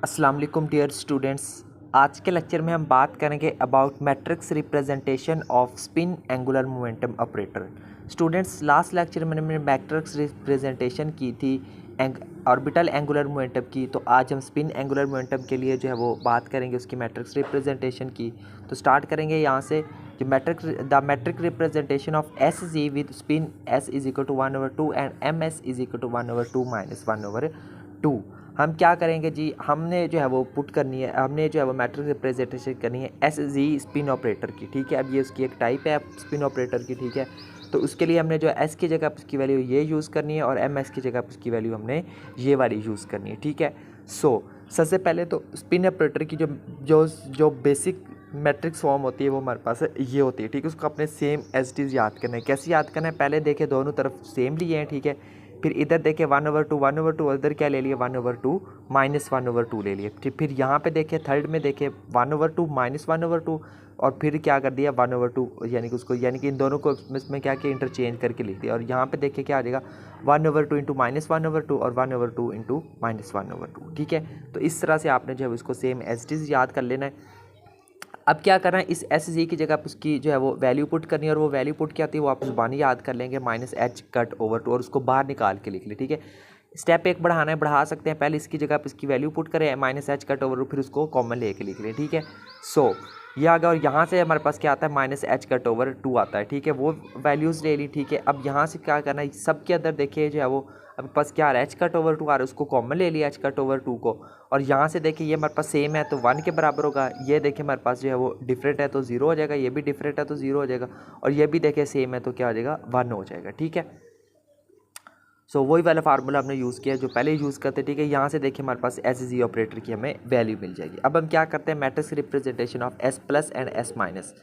अस्सलाम वालेकुम dear students. आज के लेक्चर में हम बात करेंगे about matrix representation of spin angular momentum operator. Students, last lecture में मैंने मैट्रिक्स रिप्रेजेंटेशन की थी ऑर्बिटल एंगुलर मोमेंटम की, तो आज हम स्पिन एंगुलर मोमेंटम के लिए जो है वो बात करेंगे उसकी मैट्रिक्स रिप्रेजेंटेशन की। तो स्टार्ट करेंगे यहाँ से। जो matrix representation of S G with spin S is equal to 1/2 and M S is equal to 1/2 minus 1/2। हम क्या करेंगे जी, हमने जो है वो पुट करनी है, हमने जो है वो मैट्रिक्स रिप्रेजेंटेशन करनी है एस जी स्पिन ऑपरेटर की। ठीक है, अब ये उसकी एक टाइप है स्पिन ऑपरेटर की। ठीक है, तो उसके लिए हमने जो एस की जगह पर उसकी वैल्यू ये यूज़ करनी है और एम एस की जगह पर उसकी वैल्यू हमने ये वाली यूज़ करनी है। ठीक है, सबसे पहले तो स्पिन ऑपरेटर की जो जो जो बेसिक मैट्रिक्स फॉर्म होती है वो हमारे पास ये होती है। ठीक है, उसको अपने सेम एज इट इज़ याद करना है। कैसे याद करना है, पहले देखें दोनों तरफ सेम लिए हैं। ठीक है, फिर इधर देखें 1/2 इधर क्या ले लिया 1/2 माइनस 1/2 ले लिए। फिर यहाँ पे देखें थर्ड में देखें 1/2 माइनस 1/2 और फिर क्या कर दिया 1/2, यानी कि इन दोनों को इसमें क्या किया इंटरचेंज करके लिख दिया। और यहाँ पे देखिए क्या आ जाएगा 1/2 इंटू माइनस 1/2 और 1/2 इंटू माइनस 1/2। ठीक है, तो इस तरह से आपने जो है इसको सेम एज इट इज़ याद कर लेना है। अब क्या करना है, इस एस जी की जगह पर उसकी जो है वो वैल्यू पुट करनी है और वो वैल्यू पुट क्या आती है वो आप ज़ुबानी याद कर लेंगे -h/2 और उसको बाहर निकाल के लिख ले। ठीक है, स्टेप एक बढ़ाना है, बढ़ा सकते हैं। पहले इसकी जगह पर इसकी वैल्यू पुट करें -h/2 फिर उसको कॉमन लेके लिख लें। ठीक है, ये आ गया और यहाँ से हमारे पास क्या आता है -h/2 आता है। ठीक है, वो वैल्यूज़ ले ली। ठीक है, अब यहाँ से क्या करना है, सबके अंदर देखिए जो है वो अब पास क्या आ रहा है h/2 आ रहा है, उसको कॉमन ले लिया h/2 को। और यहाँ से देखिए ये हमारे पास सेम है तो 1 के बराबर होगा। ये देखिए हमारे पास जो है वो डिफरेंट है तो 0 हो जाएगा, ये भी डिफरेंट है तो 0 हो जाएगा और ये भी देखिए सेम है तो क्या हो जाएगा 1 हो जाएगा। ठीक है, वही वाला फार्मूला हमने यूज़ किया जो पहले यूज़ करते। ठीक है, यहाँ से देखिए हमारे पास एस जी ऑपरेटर की हमें वैल्यू मिल जाएगी। अब हम क्या करते हैं, matrix representation of S plus and S minus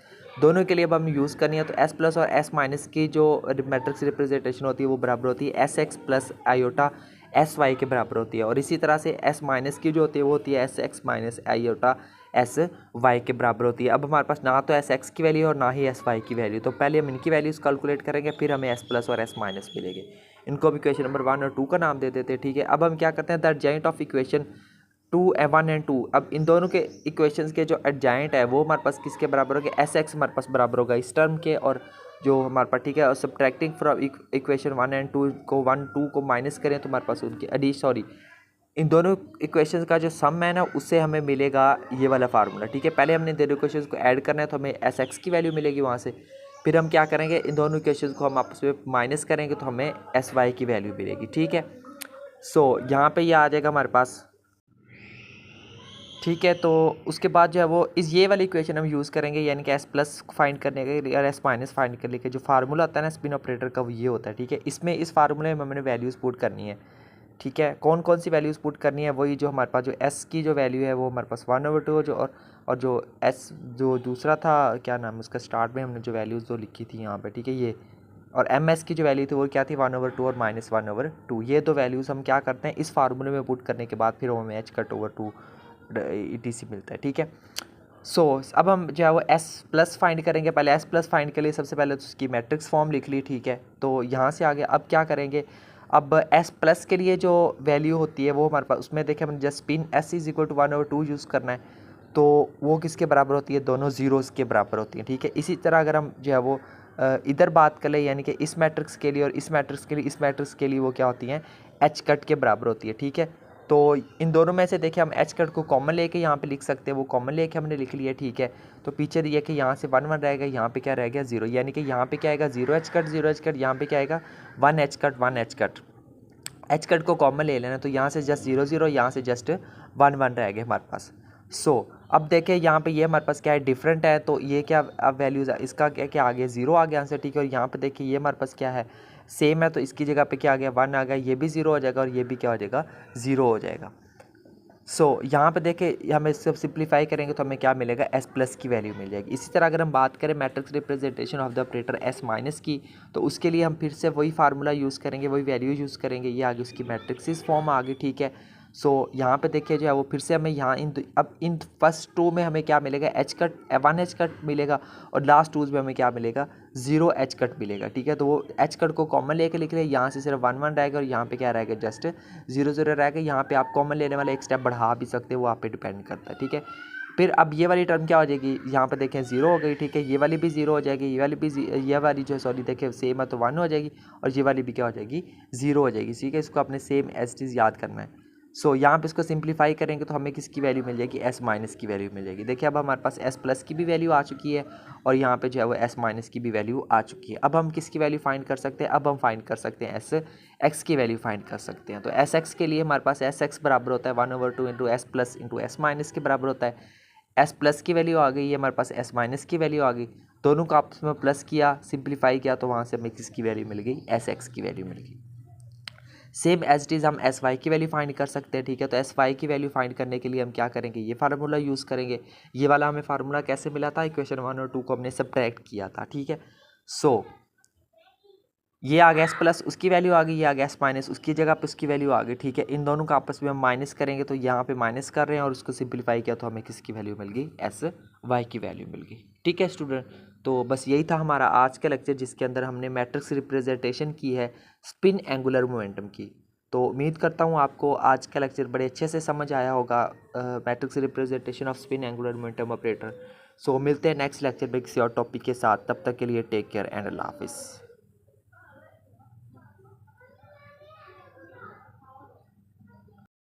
दोनों के लिए अब हम यूज़ करनी है। तो एस प्लस और एस माइनस की जो मैट्रिक्स रिप्रेजेंटेशन होती है वो बराबर होती है S X plus iota S Y के बराबर होती है। और इसी तरह से एस माइनस की जो होती है वो होती है S X minus iota S Y के बराबर होती है। अब हमारे पास ना तो एस एक्स की वैल्यू और ना ही एस वाई की वैल्यू, तो पहले हम इनकी वैल्यूज़ कैलकुलेट करेंगे फिर हमें एस प्लस और एस माइनस मिलेंगे। इनको हम इक्वेशन नंबर 1 और 2 का नाम दे देते हैं। ठीक है, अब हम क्या करते हैं, the adjoint of equation 1 and 2। अब इन दोनों के इक्वेशंस के जो एडजॉइंट है वो हमारे पास किसके बराबर होगा, एस एक्स हमारे पास बराबर होगा इस टर्म के और जो हमारे पास। ठीक है, और सब्ट्रैक्टिंग फ्रॉम इक्वेशन 1 एंड 2 को 1 2 को माइनस करें तो हमारे पास उनके इन दोनों इक्वेशंस का जो सम है ना उससे हमें मिलेगा ये वाला फार्मूला। ठीक है, पहले हमने दोनों इक्वेशंस को ऐड करना है तो हमें एस एक्स की वैल्यू मिलेगी वहाँ से। फिर हम क्या करेंगे, इन दोनों इक्वेशंस को हम आपस में माइनस करेंगे तो हमें एस वाई की वैल्यू मिलेगी। ठीक है, यहाँ पे ये आ जाएगा हमारे पास। ठीक है, तो उसके बाद जो है वो ये वाली इक्वेशन हम यूज़ करेंगे, यानी कि एस प्लस फाइंड करने के और एस माइनस फाइंड करने के जो फार्मूला होता है ना स्पिन ऑपरेटर का वो ये होता है। ठीक है, इसमें इस फार्मूले में हमने वैल्यूज़ पुट करनी है। ठीक है, कौन कौन सी वैल्यूज़ पुट करनी है, वही जो हमारे पास जो एस की जो वैल्यू है वो हमारे पास 1/2 जो और जो एस जो दूसरा था क्या नाम उसका, स्टार्ट में हमने जो वैल्यूज़ जो लिखी थी यहाँ पे। ठीक है, ये और एम एस की जो वैल्यू थी वो क्या थी 1/2 और माइनस 1/2। ये दो वैल्यूज़ हम क्या करते हैं इस फार्मूले में पुट करने के बाद फिर हमें h/2 ETC मिलता है। ठीक है, अब हम जो है वो एस प्लस फाइंड करेंगे। पहले एस प्लस फाइंड के लिए सबसे पहले तो उसकी मैट्रिक्स फॉर्म लिख ली। ठीक है, तो यहाँ से आगे अब क्या करेंगे, अब एस प्लस के लिए जो वैल्यू होती है वो हमारे पास उसमें देखें हम just spin S is equal to 1/2 use करना है तो वो किसके बराबर होती है, दोनों ज़ीरोज़ के बराबर होती है। ठीक है, इसी तरह अगर हम जो है वो इधर बात कर ले, यानी कि इस मैट्रिक्स के लिए और इस मैट्रिक्स के लिए इस मैट्रिक्स के लिए वो क्या होती हैं एच कट के बराबर होती है। ठीक है, तो इन दोनों में से देखिए हम एच कट को कॉमन लेके यहाँ पे लिख सकते हैं, वो कॉमन लेके हमने लिख लिया। ठीक है, तो पीछे दिया कि यहाँ से 1 1 रहेगा, यहाँ पे क्या रह गया 0, यानी कि यहाँ पे क्या आएगा 0 h कट, यहाँ पे क्या आएगा 1 h cut 1 h cut. H cut को कॉमन ले लेना तो यहाँ से जस्ट 0 0, यहाँ से जस्ट 1 1 रह गया हमारे पास। अब देखें यहाँ पे ये हमारे पास क्या है डिफरेंट है, तो ये क्या अब वैल्यूज़ इसका क्या आ गया 0 आ गया आंसर। ठीक है, और यहाँ पे देखिए ये हमारे पास क्या है सेम है तो इसकी जगह पे क्या आ गया 1 आ गया, ये भी 0 हो जाएगा और ये भी क्या हो जाएगा 0 हो जाएगा। यहाँ पे देखें हमें सब सिंप्लीफाई करेंगे तो हमें क्या मिलेगा एस प्लस की वैल्यू मिल जाएगी। इसी तरह अगर हम बात करें matrix representation of the operator S minus की, तो उसके लिए हम फिर से वही फार्मूला यूज़ करेंगे, वही वैल्यू यूज़ करेंगे। ये आगे उसकी मैट्रिक्सिस फॉर्म आ गई। ठीक है, सो यहाँ पे देखिए जो है वो फिर से हमें यहाँ अब इन फर्स्ट टू में हमें क्या मिलेगा, एच कट 1 एच कट मिलेगा और लास्ट टूज में हमें क्या मिलेगा 0 एच कट मिलेगा। ठीक है, तो वो एच कट को कॉमन लेके लिख रहे हैं, यहाँ से सिर्फ 1 1 रहेगा और यहाँ पे क्या रहेगा जस्ट 0 0 रहेगा। यहाँ पे आप कॉमन लेने वाले एक स्टेप बढ़ा भी सकते हो, वो आप पे डिपेंड करता है। ठीक है, फिर अब ये वाली टर्म क्या हो जाएगी, यहाँ पे देखें 0 हो गई। ठीक है, ये वाली भी 0 हो जाएगी, ये वाली भी ये वाली जो सॉरी देखें सेम है तो 1 हो जाएगी और ये वाली भी क्या हो जाएगी 0 हो जाएगी। ठीक है, इसको अपने सेम एज इट इज़ याद करना है। सो यहाँ पे इसको सिंप्लीफाई करेंगे तो हमें किसकी वैल्यू मिल जाएगी, एस माइनस की वैल्यू मिल जाएगी। देखिए अब हमारे पास एस प्लस की भी वैल्यू आ चुकी है और यहाँ पे जो है वो एस माइनस की भी वैल्यू आ चुकी है। अब हम किसकी वैल्यू फाइंड कर सकते हैं, अब हम फाइंड कर सकते हैं एस एक्स की वैल्यू फाइंड कर सकते हैं। तो एस एक्स के लिए हमारे पास एस एक्स बराबर होता है 1/2 into S plus into S minus के बराबर होता है। एस प्लस की वैल्यू आ गई है, हमारे पास एस माइनस की वैल्यू आ गई, दोनों को आपस में प्लस किया, सिंप्लीफाई किया तो वहाँ से हमें किसकी वैल्यू मिल गई, एस एक्स की वैल्यू मिल गई। सेम एज इट इज़ हम एस वाई की वैल्यू फाइंड कर सकते हैं। ठीक है, तो एस वाई की वैल्यू फाइंड करने के लिए हम क्या करेंगे, ये फार्मूला यूज़ करेंगे। ये वाला हमें फार्मूला कैसे मिला था, इक्वेशन 1 और 2 को हमने सब्ट्रैक्ट किया था। ठीक है, सो ये आ गया एस प्लस, उसकी वैल्यू आ गई, ये आ गया एस माइनस, उसकी जगह पे उसकी वैल्यू आ गई। ठीक है, इन दोनों का आपस में हम माइनस करेंगे तो यहाँ पे माइनस कर रहे हैं और उसको सिंप्लीफाई किया तो हमें किसकी वैल्यू मिल गई, एस वाई की वैल्यू मिल गई। ठीक है स्टूडेंट, तो बस यही था हमारा आज का लेक्चर जिसके अंदर हमने मैट्रिक्स रिप्रेजेंटेशन की है स्पिन एंगुलर मोमेंटम की। तो उम्मीद करता हूँ आपको आज का लेक्चर बड़े अच्छे से समझ आया होगा, matrix representation of spin angular momentum operator. So मिलते हैं नेक्स्ट लेक्चर में किसी और टॉपिक के साथ, तब तक के लिए टेक केयर एंड अल्लाह हाफिज़।